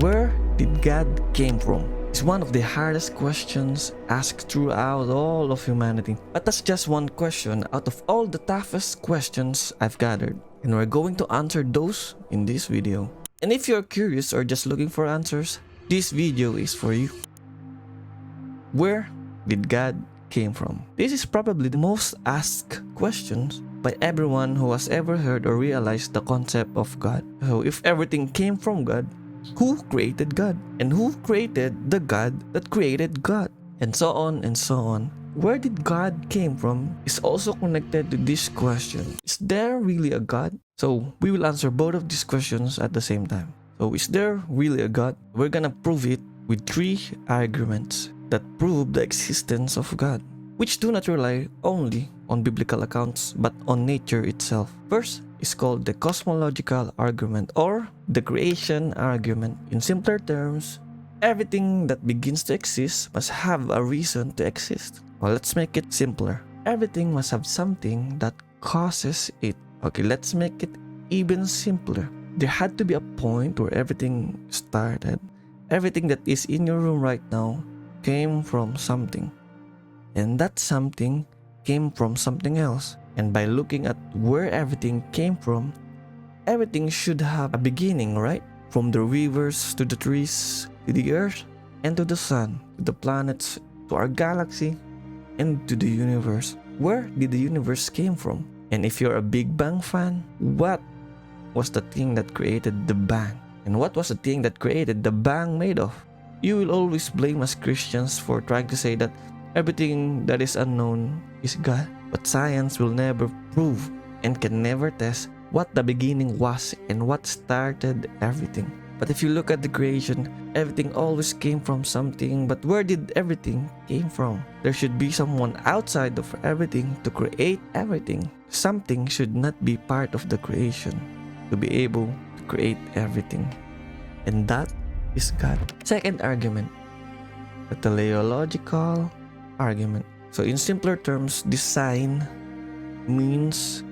Where did God came from? It's one of the hardest questions asked throughout all of humanity. But that's just one question out of all the toughest questions I've gathered. And we're going to answer those in this video. And if you're curious or just looking for answers, this video is for you. Where did God came from? This is probably the most asked questions by everyone who has ever heard or realized the concept of God. So if everything came from God, who created God? And who created the God that created God? And so on and so on. Where did God came from is also connected to this question. Is there really a God? So we will answer both of these questions at the same time. So is there really a God? We're gonna prove it with 3 arguments that prove the existence of God, which do not rely only on biblical accounts but on nature itself. First is called the cosmological argument or the creation argument. In simpler terms, everything that begins to exist must have a reason to exist. Well, let's make it simpler. Everything must have something that causes it. Okay, let's make it even simpler. There had to be a point where everything started. Everything that is in your room right now came from something. And that something came from something else. And by looking at where everything came from, everything should have a beginning, right? From the rivers to the trees, to the earth, and to the sun, to the planets, to our galaxy, and to the universe. Where did the universe came from? And if you're a Big Bang fan, what was the thing that created the bang? And what was the thing that created the bang made of? You will always blame us Christians for trying to say that everything that is unknown is God. But science will never prove and can never test what the beginning was and what started everything. But if you look at the creation, everything always came from something. But where did everything came from? There should be someone outside of everything to create everything. Something should not be part of the creation to be able to create everything. And that is God. Second argument, the teleological argument. So in simpler terms, design means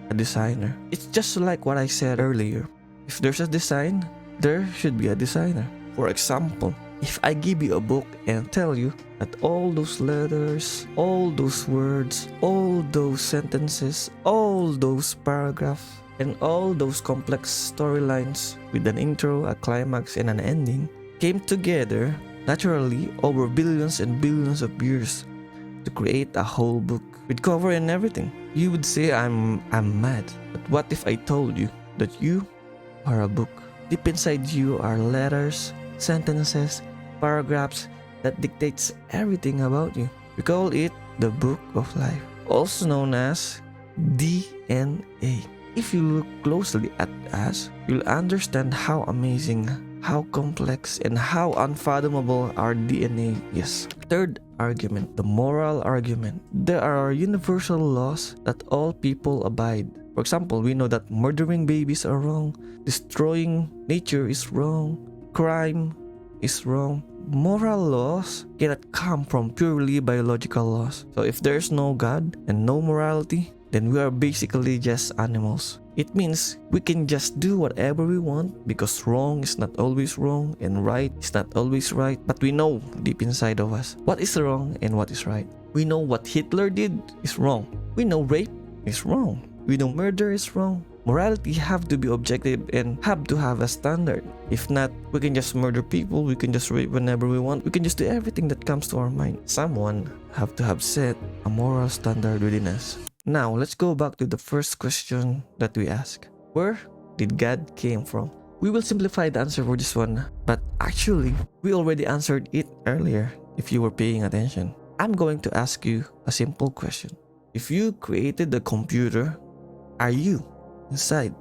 a designer. It's just like what I said earlier. If there's a design, there should be a designer. For example, if I give you a book and tell you that all those letters, all those words, all those sentences, all those paragraphs, and all those complex storylines with an intro, a climax, and an ending came together naturally over billions and billions of years to create a whole book with cover and everything, you would say I'm mad. But what if I told you that you are a book? Deep inside you are letters, sentences, paragraphs that dictates everything about you. We call it the book of life, also known as DNA. If you look closely at us, you'll understand how amazing, how complex, and how unfathomable our DNA is. Third argument, the moral argument. There are universal laws that all people abide. For example, we know that murdering babies are wrong, destroying nature is wrong, crime is wrong. Moral laws cannot come from purely biological laws. So if there's no God and no morality, then we are basically just animals. It means we can just do whatever we want because wrong is not always wrong and right is not always right. But we know deep inside of us what is wrong and what is right. We know what Hitler did is wrong. We know rape is wrong. We know murder is wrong. Morality have to be objective and have to have a standard. If not, we can just murder people, we can just rape whenever we want, we can just do everything that comes to our mind. Someone have to have set a moral standard within us. Now, let's go back to the first question that we asked. Where did God came from? We will simplify the answer for this one, but actually, we already answered it earlier if you were paying attention. I'm going to ask you a simple question. If you created the computer, are you inside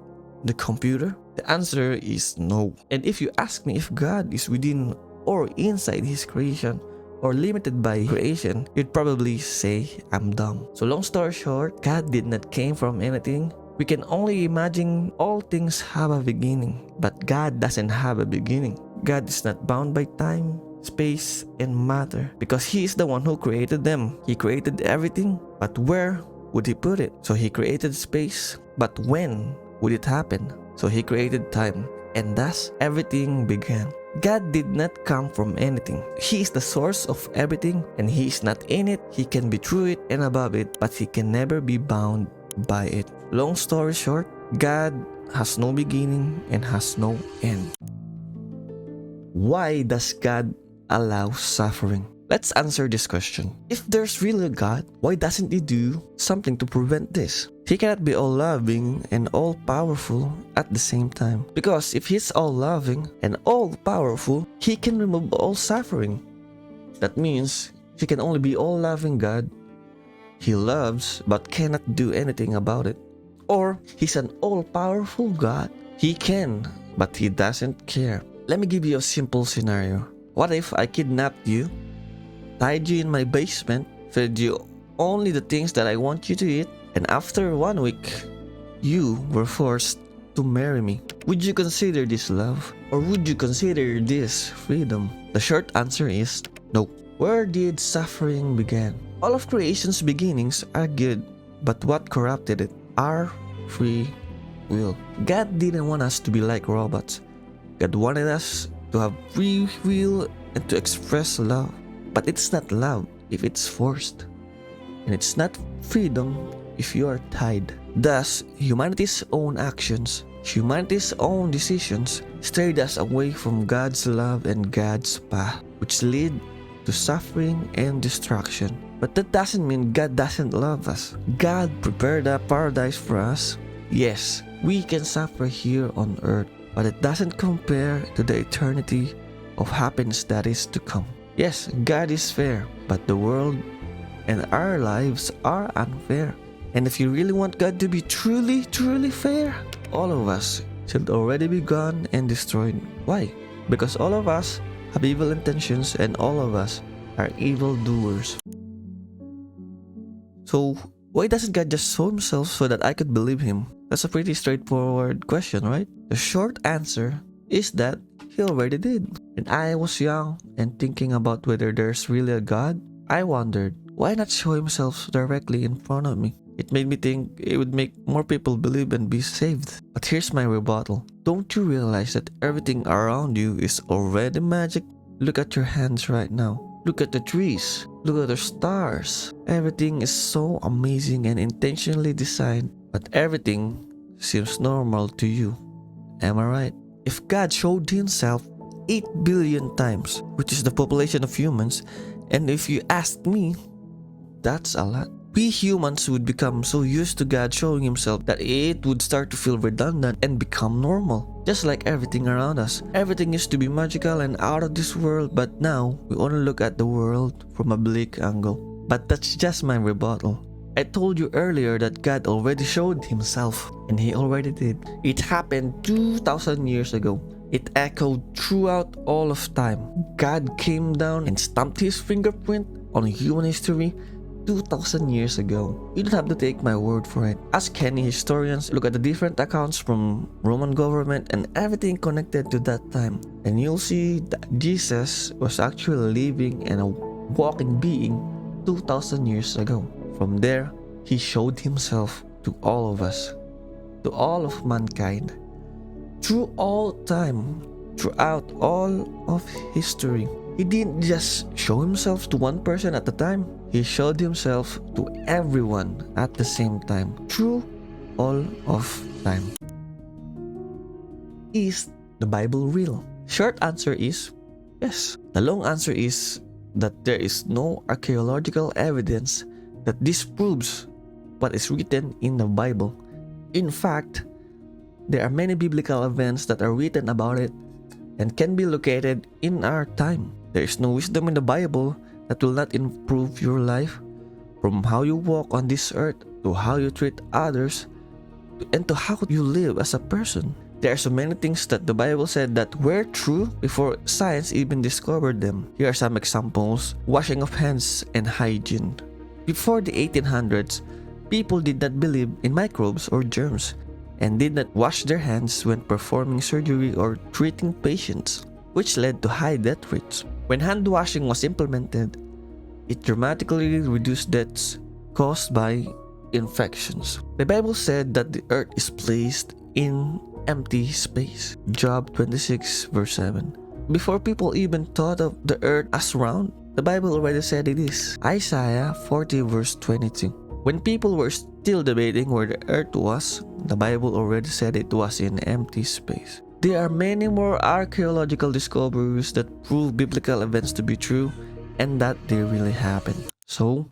the computer? The answer is no. And if you ask me if God is within or inside His creation, or limited by creation, you'd probably say I'm dumb. So long story short, God did not came from anything. We can only imagine all things have a beginning, but God doesn't have a beginning. God is not bound by time, space, and matter because He is the one who created them. He created everything, but where would He put it? So He created space, but when would it happen? So He created time, and thus everything began. God did not come from anything. He is the source of everything, and He is not in it. He can be through it and above it, but He can never be bound by it. Long story short, God has no beginning and has no end. Why does God allow suffering? Let's answer this question. If there's really a God, why doesn't He do something to prevent this? He cannot be all-loving and all-powerful at the same time. Because if He's all-loving and all-powerful, He can remove all suffering. That means He can only be all-loving God. He loves but cannot do anything about it. Or He's an all-powerful God. He can, but He doesn't care. Let me give you a simple scenario. What if I kidnapped you, tied you in my basement, fed you only the things that I want you to eat, and after 1 week, you were forced to marry me? Would you consider this love? Or would you consider this freedom? The short answer is no. Where did suffering begin? All of creation's beginnings are good, but what corrupted it? Our free will. God didn't want us to be like robots. God wanted us to have free will and to express love. But it's not love if it's forced. And it's not freedom if you are tied. Thus, humanity's own actions, humanity's own decisions steered us away from God's love and God's path, which lead to suffering and destruction. But that doesn't mean God doesn't love us. God prepared a paradise for us. Yes, we can suffer here on earth, but it doesn't compare to the eternity of happiness that is to come. Yes, God is fair, but the world and our lives are unfair. And if you really want God to be truly, truly fair, all of us should already be gone and destroyed. Why? Because all of us have evil intentions and all of us are evil doers. So, why doesn't God just show Himself so that I could believe Him? That's a pretty straightforward question, right? The short answer is that He already did. When I was young and thinking about whether there's really a God, I wondered, why not show Himself directly in front of me? It made me think it would make more people believe and be saved. But here's my rebuttal. Don't you realize that everything around you is already magic? Look at your hands right now. Look at the trees. Look at the stars. Everything is so amazing and intentionally designed, but everything seems normal to you. Am I right? If God showed Himself 8 billion times, which is the population of humans, and if you ask me, that's a lot. We humans would become so used to God showing Himself that it would start to feel redundant and become normal. Just like everything around us. Everything used to be magical and out of this world, but now we only look at the world from a bleak angle. But that's just my rebuttal. I told you earlier that God already showed Himself, and He already did. It happened 2,000 years ago. It echoed throughout all of time. God came down and stamped His fingerprint on human history 2,000 years ago. You don't have to take my word for it. Ask any historians, look at the different accounts from Roman government and everything connected to that time, and you'll see that Jesus was actually living and a walking being 2,000 years ago. From there, He showed Himself to all of us, to all of mankind, through all time, throughout all of history. He didn't just show Himself to one person at a time. He showed Himself to everyone at the same time, through all of time. Is the Bible real? Short answer is yes. The long answer is that there is no archaeological evidence that disproves what is written in the Bible. In fact, there are many biblical events that are written about it and can be located in our time. There is no wisdom in the Bible that will not improve your life, from how you walk on this earth to how you treat others and to how you live as a person. There are so many things that the Bible said that were true before science even discovered them. Here are some examples: washing of hands and hygiene. Before the 1800s, people did not believe in microbes or germs and did not wash their hands when performing surgery or treating patients, which led to high death rates. When hand washing was implemented, it dramatically reduced deaths caused by infections. The Bible said that the earth is placed in empty space. Job 26 verse 7. before people even thought of the earth as round. The Bible already said it is. Isaiah 40 verse 22. When people were still debating where the earth was, the Bible already said it was in empty space. There are many more archaeological discoveries that prove biblical events to be true and that they really happened. So,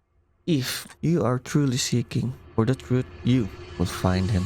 if you are truly seeking for the truth, you will find Him.